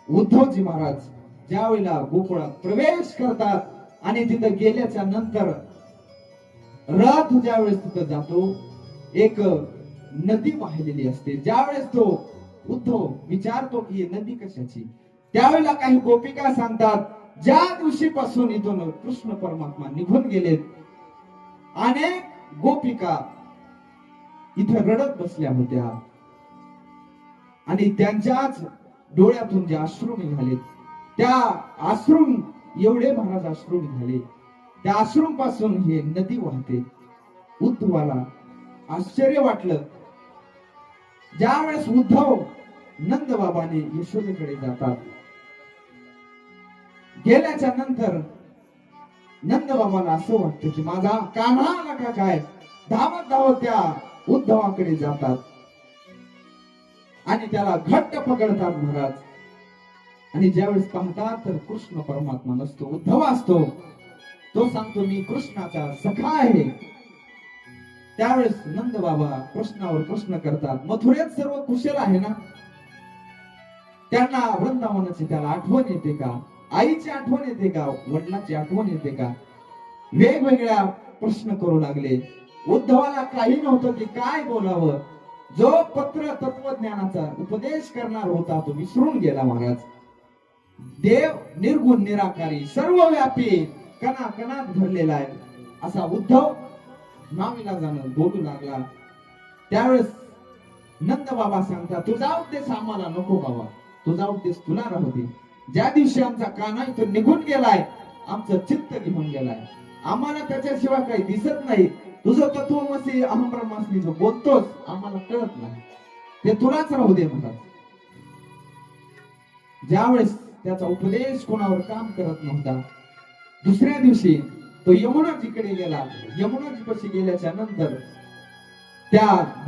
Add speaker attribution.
Speaker 1: उद्धवजी महाराज ज्या वेळेला गोकुळात प्रवेश करतात आणि तिथं गेल्याच्या नंतर रथ ज्या वेळेस तिथं जातो, एक नदी वाहिलेली असते. ज्यावेळेस तो उद्धव विचारतो की ही नदी कशाची, त्यावेळेला काही गोपिका सांगतात, ज्या दिवशीपासून इथून कृष्ण परमात्मा निघून गेलेत, अनेक गोपिका इथे रडत बसल्या होत्या आणि त्यांच्याच डोळ्यातून जे अश्रू निघाले, त्या अश्रू एवढे महाराज अश्रू निघाले, त्या अश्रूंपासून हे नदी वाहते. उद्धवाला आश्चर्य वाटलं. ज्या वेळेस उद्धव नंद बाबाने यशोदेकडे जातात, गेल्याच्या नंतर नंद बाबाला असं वाटतं की माझा कान्हा आला का काय, धावत धावत त्या उद्धवाकडे जातात आणि त्याला घट्ट पकडतात महाराज. आणि ज्यावेळेस पाहतात तर कृष्ण परमात्मा नसतो, उद्धव असतो. तो सांगतो मी कृष्णाचा सखा आहे. त्यावेळेस नंद बाबा प्रश्नावर प्रश्न करतात, मथुरेत सर्व कुशल आहे ना? त्यांना वृंदावनाची त्याला आठवण येते का, आईची आठवण येते का, वडिलांची आठवण येते का? वेगवेगळ्या प्रश्न करू लागले. उद्धवाला काही नव्हतं की काय बोलावं. जो पत्र तत्वज्ञानाचा उपदेश करणार होता तो विसरून गेला महाराज. देव निर्गुण निराकारी सर्वव्यापी कणा कणात भरलेला आहे असा उद्धव नाविलाजानं बोलू लागला. त्यावेळेस नंद बाबा सांगतात, तुझा उपदेश आम्हाला नको बाबा, तुझा उपदेश तुला राहू दे. ज्या दिवशी आमचा कान्हा इथून निघून गेलाय, आमचं चित्त घेऊन गेलाय, आम्हाला त्याच्याशिवाय काही दिसत नाही. तुझं तत्वमसी अहम ब्रह्मास्मी जो बोलतोस आम्हाला कळत नाही, ते तुलाच राहू दे म्हणतात. ज्यावेळेस त्याचा उपदेश कोणावर काम करत नव्हता, दुसऱ्या दिवशी तो यमुनाजीकडे गेला. यमुनाजी पाशी गेल्याच्या नंतर त्या